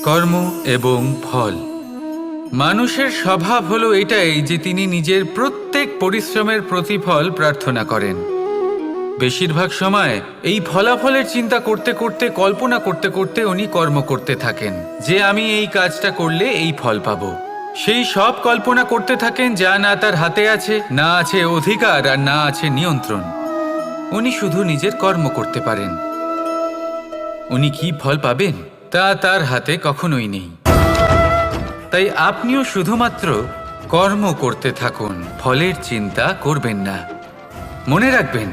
কর্ম এবং ফল। মানুষের স্বভাব হলো এটাই যে তিনি নিজের প্রত্যেক পরিশ্রমের প্রতিফল প্রার্থনা করেন। বেশিরভাগ সময় এই ফলাফলের চিন্তা করতে করতে, কল্পনা করতে করতে উনি কর্ম করতে থাকেন যে আমি এই কাজটা করলে এই ফল পাবো। সেই সব কল্পনা করতে থাকেন যা না তার হাতে আছে, না আছে অধিকার, আর না আছে নিয়ন্ত্রণ। উনি শুধু নিজের কর্ম করতে পারেন। উনি কি ফল পাবেন তা তার হাতে কখনোই নেই। তাই আপনিও শুধুমাত্র কর্ম করতে থাকুন, ফলের চিন্তা করবেন না। মনে রাখবেন,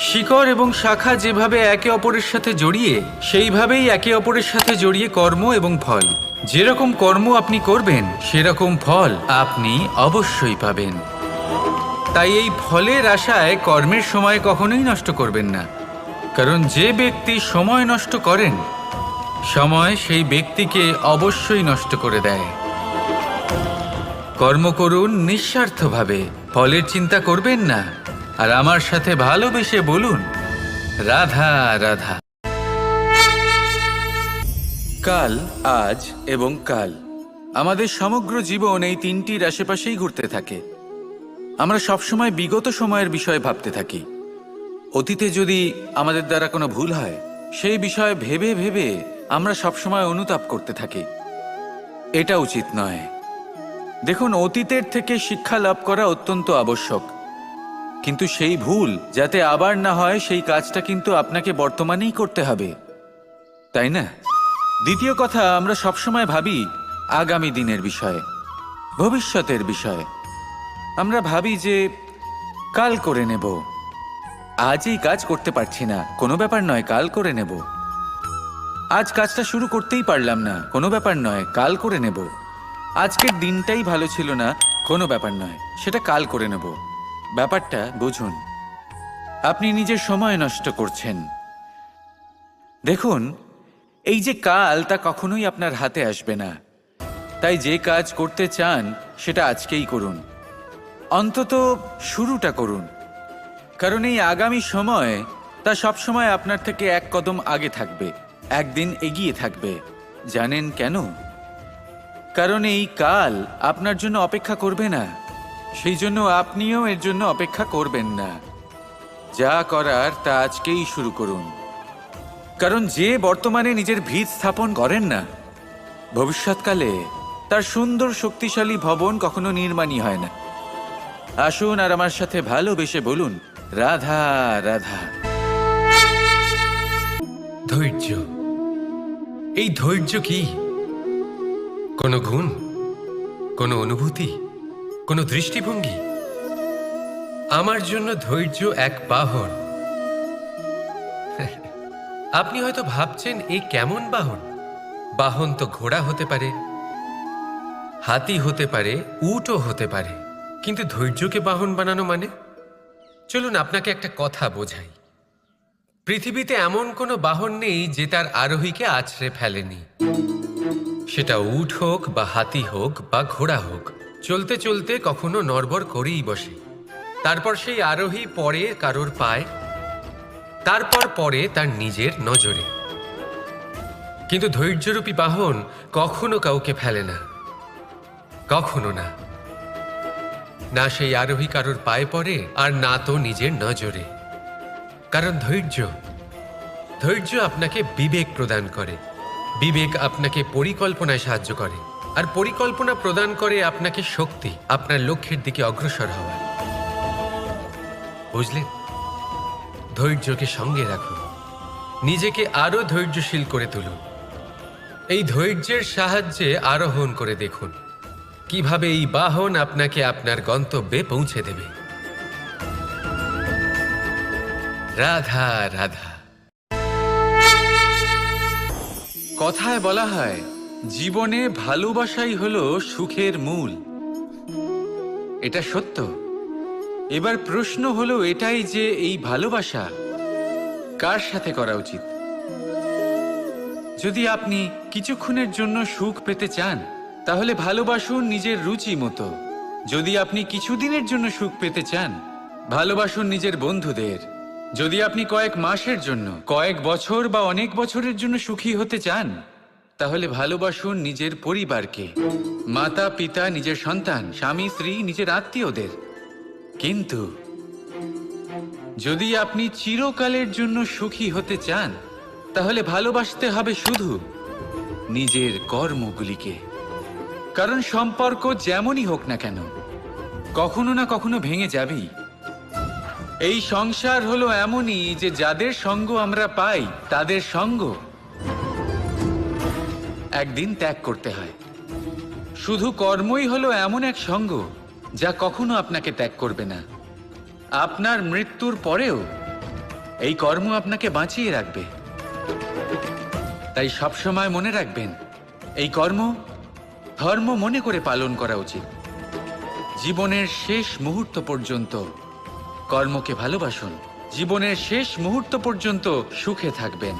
শিকড় এবং শাখা যেভাবে একে অপরের সাথে জড়িয়ে, সেইভাবেই একে অপরের সাথে জড়িয়ে কর্ম এবং ফল। যেরকম কর্ম আপনি করবেন সেরকম ফল আপনি অবশ্যই পাবেন। তাই এই ফলের আশায় কর্মের সময় কখনোই নষ্ট করবেন না, কারণ যে ব্যক্তি সময় নষ্ট করেন, সময় সেই ব্যক্তিকে অবশ্যই নষ্ট করে দেয়। কর্ম করুন নিঃস্বার্থভাবে, ফলের চিন্তা করবেন না, আর আমার সাথে ভালোবেসে বলুন রাধা রাধা। কাল, আজ এবং কাল। আমাদের সমগ্র জীবন এই তিনটির আশেপাশেই ঘুরতে থাকে। আমরা সবসময় বিগত সময়ের বিষয়ে ভাবতে থাকি। অতীতে যদি আমাদের দ্বারা কোনো ভুল হয়, সেই বিষয়ে ভেবে ভেবে আমরা সবসময় অনুতাপ করতে থাকি। এটা উচিত নয়। দেখুন, অতীতের থেকে শিক্ষা লাভ করা অত্যন্ত আবশ্যক, কিন্তু সেই ভুল যাতে আবার না হয় সেই কাজটা কিন্তু আপনাকে বর্তমানেই করতে হবে, তাই না? দ্বিতীয় কথা, আমরা সবসময় ভাবি আগামী দিনের বিষয়ে, ভবিষ্যতের বিষয়ে। আমরা ভাবি যে কাল করে নেব, আজ এই কাজ করতে পারছি না, কোনো ব্যাপার নয়, কাল করে নেব। আজ কাজটা শুরু করতেই পারলাম না, কোনো ব্যাপার নয়, কাল করে নেব। আজকের দিনটাই ভালো ছিল না, কোনো ব্যাপার নয়, সেটা কাল করে নেব। ব্যাপারটা বুঝুন, আপনি নিজের সময় নষ্ট করছেন। দেখুন, এই যে কাল, তা কখনোই আপনার হাতে আসবে না। তাই যে কাজ করতে চান সেটা আজকেই করুন, অন্তত শুরুটা করুন। কারণ এই আগামী সময়, তা সবসময় আপনার থেকে এক কদম আগে থাকবে, একদিন এগিয়ে থাকবে। জানেন কেন? কারণ এই কাল আপনার জন্য অপেক্ষা করবে না, সেই জন্য আপনিও এর জন্য অপেক্ষা করবেন না। যা করার তা আজকেই শুরু করুন। কারণ যে বর্তমানে নিজের ভিত স্থাপন করেন না, ভবিষ্যৎকালে তার সুন্দর শক্তিশালী ভবন কখনো নির্মাণই হয় না। আসুন আর আমার সাথে ভালোবেসে বলুন রাধা রাধা। ধৈর্য। এই ধৈর্য কি কোনো গুণ, কোনো অনুভূতি, কোনো দৃষ্টিভঙ্গি? আমার জন্য ধৈর্য এক বাহন। আপনি হয়তো ভাবছেন, এই কেমন বাহন? বাহন তো ঘোড়া হতে পারে, হাতি হতে পারে, উটও হতে পারে, কিন্তু ধৈর্যকে বাহন বানানো মানে? চলুন আপনাকে একটা কথা বোঝাই। পৃথিবীতে এমন কোনো বাহন নেই যে তার আরোহীকে আছড়ে ফেলেনি। সেটা উট হোক বা হাতি হোক বা ঘোড়া হোক, চলতে চলতে কখনো নড়বড় করেই বসে। তারপর সেই আরোহী পড়ে কারোর পায়, তারপর পড়ে তার নিজের নজরে। কিন্তু ধৈর্যরূপী বাহন কখনো কাউকে ফেলে না, কখনো না। না সেই আরোহী কারোর পায়ে পড়ে, আর না তো নিজের নজরে। কারণ ধৈর্য আপনাকে বিবেক প্রদান করে, বিবেক আপনাকে পরিকল্পনায় সাহায্য করে, আর পরিকল্পনা প্রদান করে আপনাকে শক্তি, আপনার লক্ষ্যের দিকে অগ্রসর হওয়ার। বুঝলেন? ধৈর্যকে সঙ্গে রাখুন, নিজেকে আরো ধৈর্যশীল করে তুলুন। এই ধৈর্যের সাহায্যে আরোহণ করে দেখুন কিভাবে এই বাহন আপনাকে আপনার গন্তব্যে পৌঁছে দেবে। রাধা রাধা। কথায় বলা হয়, জীবনে ভালোবাসাই হলো সুখের মূল। এটা সত্য। এবার প্রশ্ন হলো এটাই যে এই ভালোবাসা কার সাথে করা উচিত? যদি আপনি কিছুক্ষণের জন্য সুখ পেতে চান, তাহলে ভালোবাসুন নিজের রুচি মতো। যদি আপনি কিছুদিনের জন্য সুখ পেতে চান, ভালোবাসুন নিজের বন্ধুদের। যদি আপনি কয়েক মাসের জন্য, কয়েক বছর বা অনেক বছরের জন্য সুখী হতে চান, তাহলে ভালোবাসুন নিজের পরিবারকে, মাতা পিতা, নিজের সন্তান, স্বামী স্ত্রী, নিজের আত্মীয়দের। কিন্তু যদি আপনি চিরকালের জন্য সুখী হতে চান, তাহলে ভালোবাসতে হবে শুধু নিজের কর্মগুলিকে। কারণ সম্পর্ক যেমনই হোক না কেন, কখনো না কখনো ভেঙে যাবেই। এই সংসার হলো এমনই যে যাদের সঙ্গ আমরা পাই তাদের সঙ্গ একদিন ত্যাগ করতে হয়। শুধু কর্মই হলো এমন এক সঙ্গ যা কখনো আপনাকে ত্যাগ করবে না। আপনার মৃত্যুর পরেও এই কর্ম আপনাকে বাঁচিয়ে রাখবে। তাই সবসময় মনে রাখবেন, এই কর্ম ধর্ম মনে করে পালন করা উচিত। জীবনের শেষ মুহূর্ত পর্যন্ত কর্মকে ভালোবাসুন, জীবনের শেষ মুহূর্ত পর্যন্ত সুখে থাকবেন।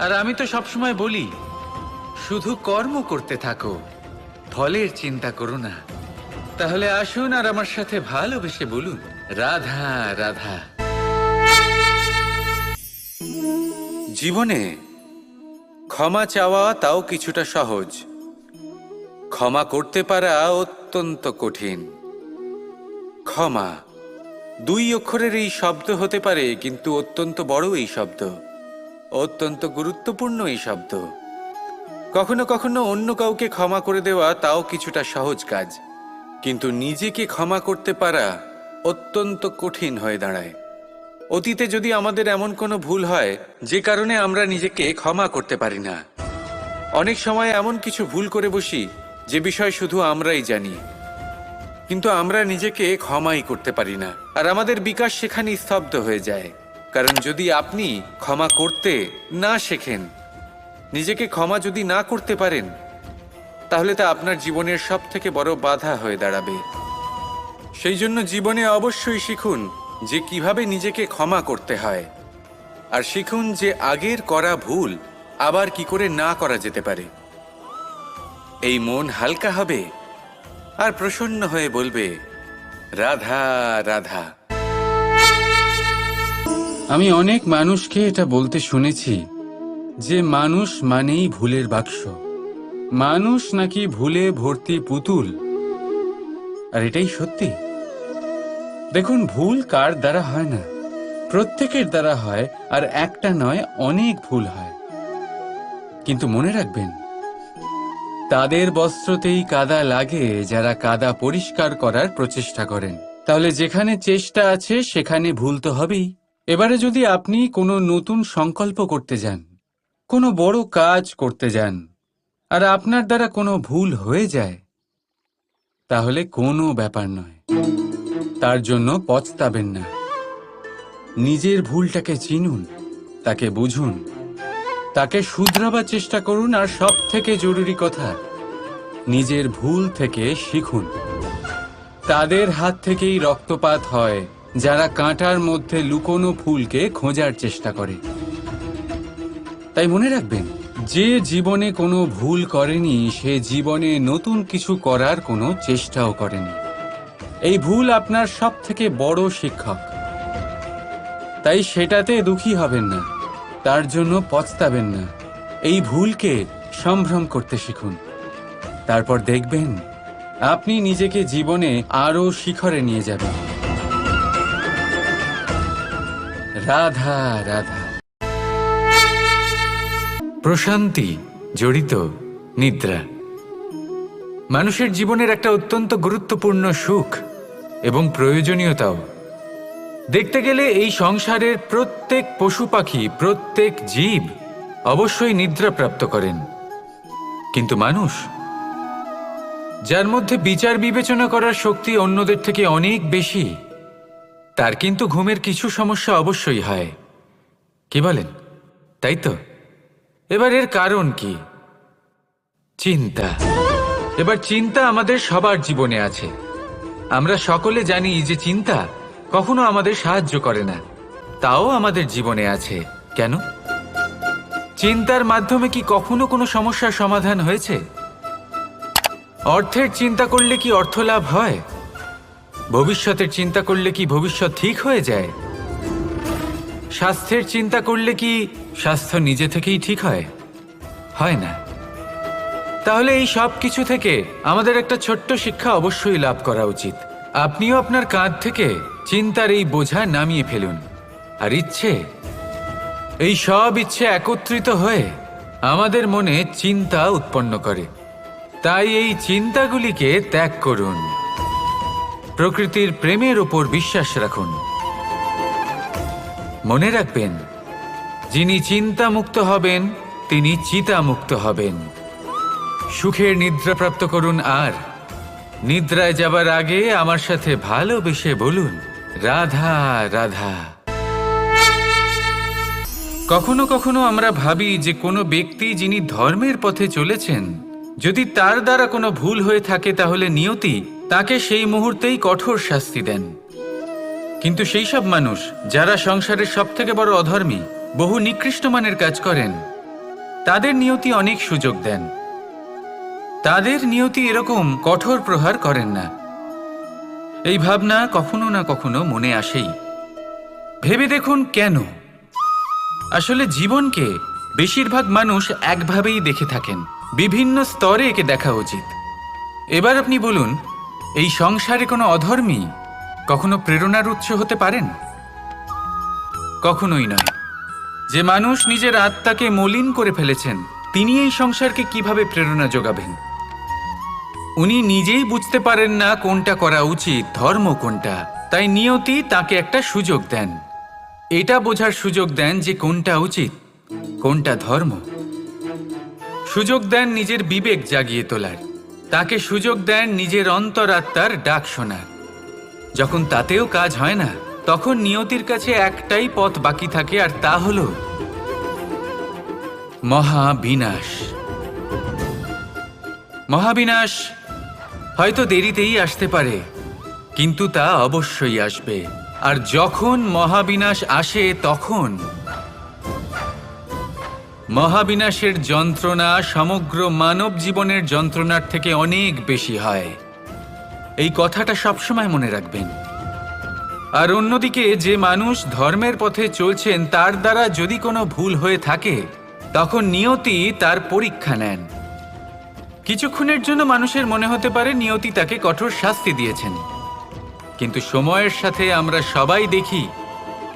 আর আমি তো সবসময় বলি, শুধু কর্ম করতে থাকো, ফলের চিন্তা করো না। তাহলে আসুন আর আমার সাথে ভালোবেসে বলুন, রাধা রাধা। জীবনে ক্ষমা চাওয়া তাও কিছুটা সহজ, ক্ষমা করতে পারা অত্যন্ত কঠিন। ক্ষমা 2 অক্ষরের এই শব্দ হতে পারে, কিন্তু অত্যন্ত বড় এই শব্দ, অত্যন্ত গুরুত্বপূর্ণ এই শব্দ। কখনো কখনো অন্য কাউকে ক্ষমা করে দেওয়া তাও কিছুটা সহজ কাজ, কিন্তু নিজেকে ক্ষমা করতে পারা অত্যন্ত কঠিন হয়ে দাঁড়ায়। অতীতে যদি আমাদের এমন কোনো ভুল হয় যে কারণে আমরা নিজেকে ক্ষমা করতে পারি না, অনেক সময় এমন কিছু ভুল করে বসি যে বিষয় শুধু আমরাই জানি, কিন্তু আমরা নিজেকে ক্ষমাই করতে পারি না। আর আমাদের বিকাশ সেখানেই স্তব্ধ হয়ে যায়। কারণ যদি আপনি ক্ষমা করতে না শেখেন, নিজেকে ক্ষমা যদি না করতে পারেন, তাহলে তা আপনার জীবনের সবথেকে বড় বাধা হয়ে দাঁড়াবে। সেই জন্য জীবনে অবশ্যই শিখুন যে কিভাবে নিজেকে ক্ষমা করতে হয়, আর শিখুন যে আগের করা ভুল আবার কি করে না করা যেতে পারে। এই মন হালকা হবে আর প্রসন্ন হয়ে বলবে, রাধা রাধা। আমি অনেক মানুষকে এটা বলতে শুনেছি যে মানুষ মানেই ভুলের বাক্স, মানুষ নাকি ভুলে ভর্তি পুতুল। আর এটাই সত্যি। দেখুন, ভুল কার দ্বারা হয় না, প্রত্যেকের দ্বারা হয়। আর একটা নয়, অনেক ভুল হয়। কিন্তু মনে রাখবেন, তাদের বস্ত্রতেই কাদা লাগে যারা কাদা পরিষ্কার করার প্রচেষ্টা করেন। তাহলে যেখানে চেষ্টা আছে সেখানে ভুল তো হবেই। এবারে যদি আপনি কোনো নতুন সংকল্প করতে যান, কোনো বড় কাজ করতে যান, আর আপনার দ্বারা কোনো ভুল হয়ে যায়, তাহলে কোনো ব্যাপার নয়, তার জন্য পস্তাবেন না। নিজের ভুলটাকে চিনুন, তাকে বুঝুন, তাকে শুধরাবার চেষ্টা করুন। আর সব থেকে জরুরি কথা, নিজের ভুল থেকে শিখুন। তাদের হাত থেকেই রক্তপাত হয় যারা কাঁটার মধ্যে লুকোনো ফুলকে খোঁজার চেষ্টা করে। তাই মনে রাখবেন, যে জীবনে কোনো ভুল করেনি সে জীবনে নতুন কিছু করার কোনো চেষ্টাও করেনি। এই ভুল আপনার সব থেকে বড় শিক্ষক। তাই সেটাতে দুঃখী হবেন না, তার জন্য পস্তাবেন না। এই ভুলকে সম্ভ্রম করতে শিখুন। তারপর দেখবেন আপনি নিজেকে জীবনে আরো শিখরে নিয়ে যাবেন। রাধা রাধা। প্রশান্তি জড়িত নিদ্রা মানুষের জীবনের একটা অত্যন্ত গুরুত্বপূর্ণ সুখ এবং প্রয়োজনীয়তাও। দেখতে গেলে এই সংসারের প্রত্যেক পশু পাখি, প্রত্যেক জীব অবশ্যই নিদ্রা প্রাপ্ত করেন, কিন্তু মানুষ, যার মধ্যে বিচার বিবেচনা করার শক্তি অন্যদের থেকে অনেক বেশি, তার কিন্তু ঘুমের কিছু সমস্যা অবশ্যই হয়। কি বলেন, তাই তো? এবার এর কারণ কি? চিন্তা। এবার চিন্তা আমাদের সবার জীবনে আছে। আমরা সকলে জানি যে চিন্তা কখনো আমাদের সাহায্য করে না, তাও আমাদের জীবনে আছে। কেন? চিন্তার মাধ্যমে কি কখনো কোনো সমস্যার সমাধান হয়েছে? অর্থের চিন্তা করলে কি অর্থ লাভ হয়? ভবিষ্যতের চিন্তা করলে কি ভবিষ্যৎ ঠিক হয়ে যায়? স্বাস্থ্যের চিন্তা করলে কি স্বাস্থ্য নিজে থেকেই ঠিক হয়? হয় না। তাহলে এই সব কিছু থেকে আমাদের একটা ছোট্ট শিক্ষা অবশ্যই লাভ করা উচিত। আপনিও আপনার কাঁধ থেকে চিন্তার এই বোঝা নামিয়ে ফেলুন। আর এই সব ইচ্ছে একত্রিত হয়ে আমাদের মনে চিন্তা উৎপন্ন করে। তাই এই চিন্তাগুলিকে ত্যাগ করুন। প্রকৃতির প্রেমের ওপর বিশ্বাস রাখুন। মনে রাখবেন, যিনি চিন্তামুক্ত হবেন তিনি চিতামুক্ত হবেন। সুখের নিদ্রা প্রাপ্ত করুন, আর নিদ্রায় যাবার আগে আমার সাথে ভালোবেসে বলুন, রাধা রাধা। কখনো কখনো আমরা ভাবি যে কোনো ব্যক্তি যিনি ধর্মের পথে চলেছেন, যদি তার দ্বারা কোনো ভুল হয়ে থাকে তাহলে নিয়তি তাকে সেই মুহূর্তেই কঠোর শাস্তি দেন। কিন্তু সেই সব মানুষ যারা সংসারের সবথেকে বড় অধর্মী, বহু নিকৃষ্ট মানের কাজ করেন, তাদের নিয়তি অনেক সুযোগ দেন। তাদের নিয়তি এরকম কঠোর প্রহার করেন না। এই ভাবনা কখনো না কখনো মনে আসেই। ভেবে দেখুন কেন? আসলে জীবনকে বেশিরভাগ মানুষ একভাবেই দেখে থাকেন, বিভিন্ন স্তরে একে দেখা উচিত। এবার আপনি বলুন, এই সংসারে কোনো অধর্মী কখনো প্রেরণার উৎস হতে পারেন? কখনোই নয়। যে মানুষ নিজের আত্মাকে মলিন করে ফেলেছেন, তিনি এই সংসারকে কিভাবে প্রেরণা যোগাবেন? উনি নিজেই বুঝতে পারেন না কোনটা করা উচিত, ধর্ম কোনটা। তাই নিয়তি তাকে একটা সুযোগ দেন, এটা বোঝার সুযোগ দেন যে কোনটা উচিত, কোনটা ধর্ম। সুযোগ দেন নিজের বিবেক জাগিয়ে তোলার, তাকে সুযোগ দেন নিজের অন্তরাত্মার ডাক শোনার। যখন তাতেও কাজ হয় না, তখন নিয়তির কাছে একটাই পথ বাকি থাকে, আর তা হল মহাবিনাশ। মহাবিনাশ হয়তো দেরিতেই আসতে পারে, কিন্তু তা অবশ্যই আসবে। আর যখন মহাবিনাশ আসে, তখন মহাবিনাশের যন্ত্রণা সমগ্র মানব জীবনের যন্ত্রণার থেকে অনেক বেশি হয়। এই কথাটা সবসময় মনে রাখবেন। আর অন্যদিকে যে মানুষ ধর্মের পথে চলছেন, তার দ্বারা যদি কোনো ভুল হয়ে থাকে, তখন নিয়তি তার পরীক্ষা নেন। কিছুক্ষণের জন্য মানুষের মনে হতে পারে নিয়তি তাকে কঠোর শাস্তি দিয়েছেন, কিন্তু সময়ের সাথে আমরা সবাই দেখি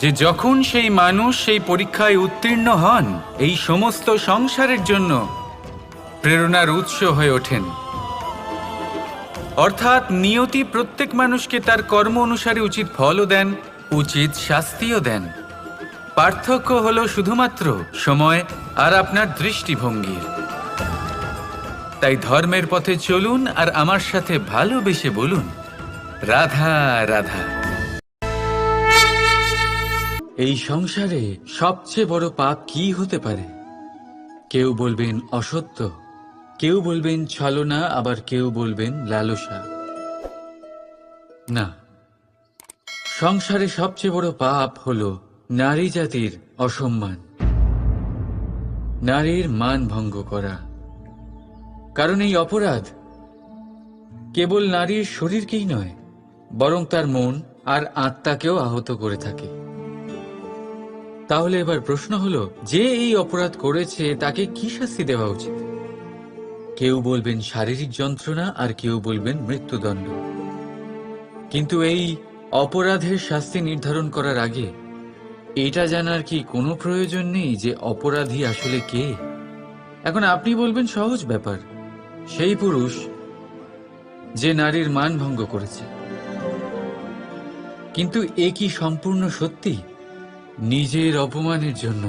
যে যখন সেই মানুষ সেই পরীক্ষায় উত্তীর্ণ হন, এই সমস্ত সংসারের জন্য প্রেরণার উৎস হয়ে ওঠেন। অর্থাৎ নিয়তি প্রত্যেক মানুষকে তার কর্ম অনুসারে উচিত ফলও দেন, উচিত শাস্তিও দেন। পার্থক্য হলো শুধুমাত্র সময় আর আপনার দৃষ্টিভঙ্গির। তাই ধর্মের পথে চলুন আর আমার সাথে ভালোবেসে বলুন, রাধা রাধা। এই সংসারে সবচেয়ে বড় পাপ কি হতে পারে? কেউ বলবেন অসত্য, কেউ বলবেন ছলনা, আবার কেউ বলবেন লালসা। না, সংসারে সবচেয়ে বড় পাপ হলো নারী জাতির অসম্মান, নারীর মান ভঙ্গ করা। কারণ এই অপরাধ কেবল নারীর শরীরকেই নয়, বরং তার মন আর আত্মাকেও আহত করে থাকে। তাহলে এবার প্রশ্ন হলো, যে এই অপরাধ করেছে তাকে কি শাস্তি দেওয়া উচিত? কেউ বলবেন শারীরিক যন্ত্রণা, আর কেউ বলবেন মৃত্যুদণ্ড। কিন্তু এই অপরাধের শাস্তি নির্ধারণ করার আগে এটা জানার কি কোনো প্রয়োজন নেই যে অপরাধী আসলে কে? এখন আপনি বলবেন সহজ ব্যাপার, সেই পুরুষ যে নারীর মান ভঙ্গ করেছে। কিন্তু এ কি সম্পূর্ণ সত্যি? নিজের অপমানের জন্য,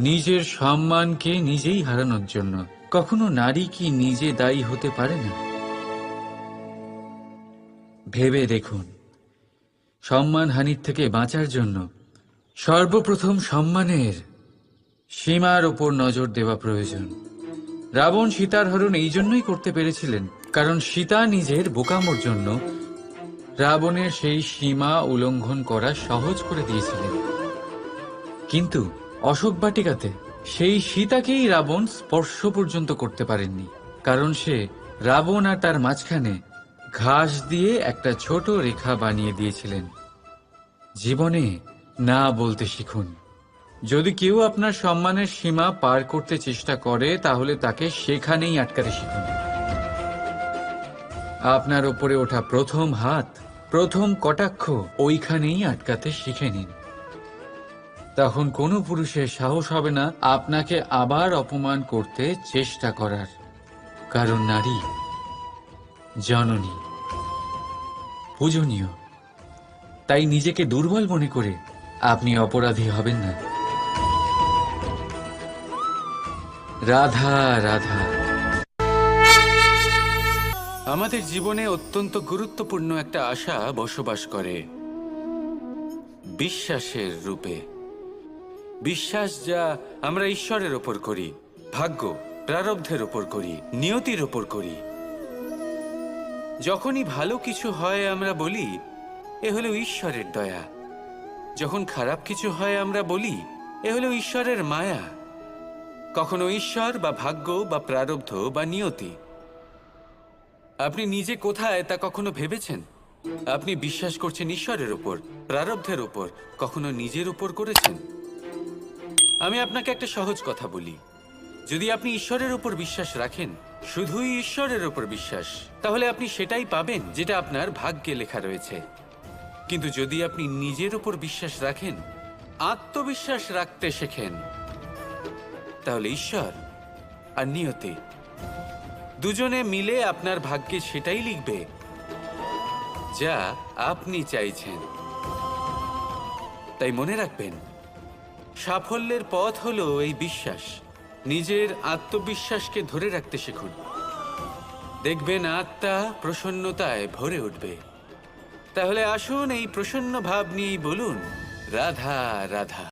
নিজের সম্মানকে নিজেই হারানোর জন্য কখনো নারী কি নিজে দায়ী হতে পারে না? ভেবে দেখুন, সম্মানহানির থেকে বাঁচার জন্য সর্বপ্রথম সম্মানের সীমার ওপর নজর দেওয়া প্রয়োজন। রাবণ সীতার হরণ এই জন্যই করতে পেরেছিলেন, কারণ সীতা নিজের বোকামোর জন্য রাবণের সেই সীমা উল্লঙ্ঘন করা সহজ করে দিয়েছিলেন। কিন্তু অশোক বাটিকাতে সেই সীতাকেই রাবণ স্পর্শ পর্যন্ত করতে পারেননি, কারণ সে রাবণ আর তার মাঝখানে ঘাস দিয়ে একটা ছোট রেখা বানিয়ে দিয়েছিলেন। জীবনে না বলতে শিখুন, যদি কেউ আপনার সম্মানের সীমা পার করতে চেষ্টা করে তাহলে তাকে সেখানেই আটকাতে শিখুন। আপনার ওপরে ওঠা প্রথম হাত, প্রথম কটাক্ষ ওইখানেই আটকাতে শিখে নিন। তখন কোনো পুরুষের সাহস হবে না আপনাকে আবার অপমান করতে চেষ্টা করার, কারণ নারী জননী, পূজনীয়। তাই নিজেকে দুর্বল মনে করে আপনি অপরাধী হবেন না। রাধা রাধা। আমাদের জীবনে অত্যন্ত গুরুত্বপূর্ণ একটা আশা বসবাস করে, বিশ্বাসের রূপে। বিশ্বাস যা আমরা ঈশ্বরের ওপর করি, ভাগ্য, প্রারব্ধের ওপর করি, নিয়তির ওপর করি। যখনই ভালো কিছু হয় আমরা বলি এ হলো ঈশ্বরের দয়া, যখন খারাপ কিছু হয় আমরা বলি এ হলো ঈশ্বরের মায়া। কখনো ঈশ্বর বা ভাগ্য বা প্রারব্ধ বা নিয়তি। আপনি নিজে কোথায় তা কখনো ভেবেছেন? আপনি বিশ্বাস করছেন ঈশ্বরের উপর, প্রারব্ধের উপর, কখনো নিজের উপর করেছেন? আমি আপনাকে একটা সহজ কথা বলি, যদি আপনি ঈশ্বরের উপর বিশ্বাস রাখেন, শুধুই ঈশ্বরের উপর বিশ্বাস, তাহলে আপনি সেটাই পাবেন যেটা আপনার ভাগ্যে লেখা রয়েছে। কিন্তু যদি আপনি নিজের উপর বিশ্বাস রাখেন, আত্মবিশ্বাস রাখতে শেখেন, তাহলে ঈশ্বর আর নিয়তি দুজনে মিলে আপনার ভাগ্যে সেটাই লিখবে যা আপনি চাইছেন। তাই মনে রাখবেন, সাফল্যের পথ হলো এই বিশ্বাস। নিজের আত্মবিশ্বাসকে ধরে রাখতে শিখুন, দেখবেন আত্মা প্রসন্নতায় ভরে উঠবে। তাহলে আসুন এই প্রসন্ন ভাব নিয়েই বলুন রাধা রাধা।